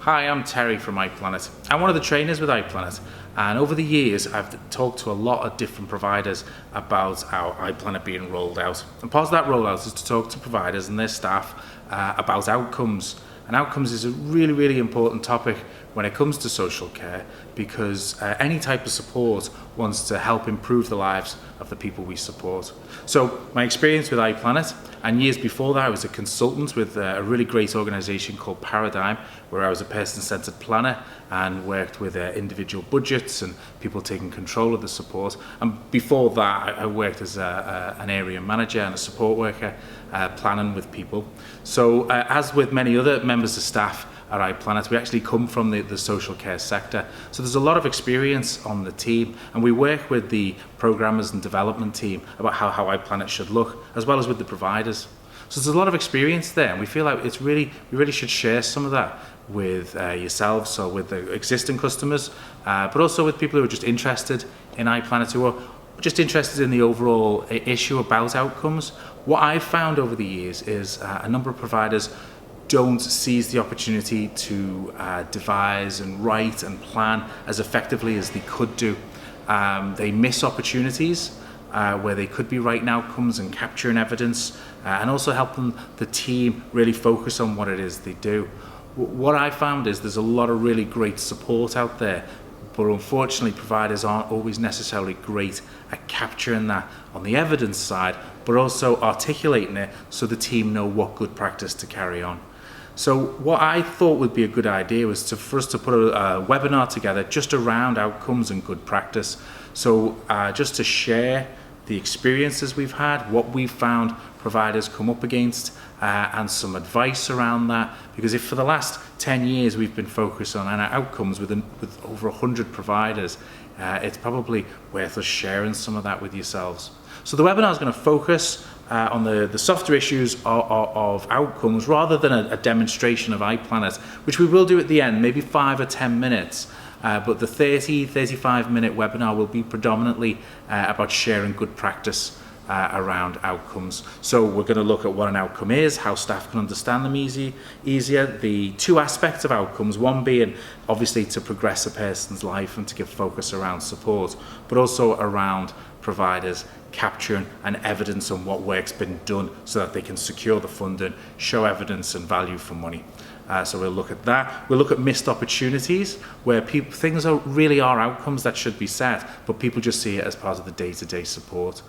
Hi, I'm Terry from iplanit. I'm one of the trainers with iplanit, and over the years I've talked to a lot of different providers about our iplanit being rolled out. And part of that rollout is to talk to providers and their staff about outcomes. And outcomes is a really important topic when it comes to social care, because any type of support wants to help improve the lives of the people we support. So my experience with iplanit, and years before that I was a consultant with a really great organisation called Paradigm, where I was a person-centred planner and worked with individual budgets and people taking control of the support. And before that I worked as an area manager and a support worker, planning with people. So as with many other members of staff at iplanit, we actually come from the social care sector. So there's a lot of experience on the team, and we work with the programmers and development team about how iplanit should look, as well as with the providers. So there's a lot of experience there, and we feel like we really should share some of that with yourselves, so with the existing customers, but also with people who are just interested in iplanit, who are just interested in the overall issue about outcomes. What I've found over the years is a number of providers don't seize the opportunity to devise and write and plan as effectively as they could do. They miss opportunities where they could be writing outcomes and capturing evidence, and also helping the team really focus on what it is they do. What I found is there's a lot of really great support out there, but unfortunately providers aren't always necessarily great at capturing that on the evidence side, but also articulating it so the team know what good practice to carry on. So what I thought would be a good idea was for us to put a webinar together just around outcomes and good practice. So just to share the experiences we've had, what we've found providers come up against, and some advice around that. Because if for the last 10 years we've been focused on outcomes with over 100 providers, it's probably worth us sharing some of that with yourselves. So the webinar is going to focus on the softer issues of outcomes, rather than a demonstration of iplanit, which we will do at the end, maybe 5 or 10 minutes. But the 35 minute webinar will be predominantly about sharing good practice around outcomes. So we're going to look at what an outcome is, how staff can understand them easier, the two aspects of outcomes, one being obviously to progress a person's life and to give focus around support, but also around providers capturing and evidence on what work's been done so that they can secure the funding, show evidence and value for money. So we'll look at that. We'll look at missed opportunities, where things really are outcomes that should be set, but people just see it as part of the day-to-day support.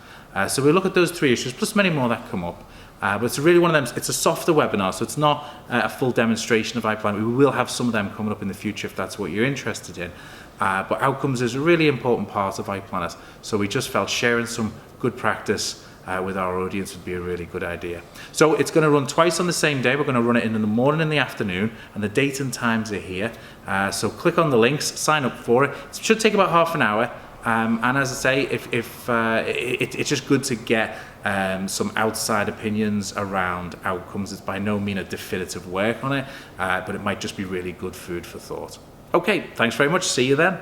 So we'll look at those three issues, plus many more that come up. But it's really one of them, it's a softer webinar, so it's not a full demonstration of iplanit. We will have some of them coming up in the future if that's what you're interested in. But outcomes is a really important part of iplanit, so we just felt sharing some good practice with our audience would be a really good idea. So it's going to run twice on the same day. We're going to run it in the morning and the afternoon, and the date and times are here. So click on the links, sign up for it. It should take about half an hour. And as I say, it's just good to get some outside opinions around outcomes. It's by no means a definitive work on it, but it might just be really good food for thought. Okay, thanks very much. See you then.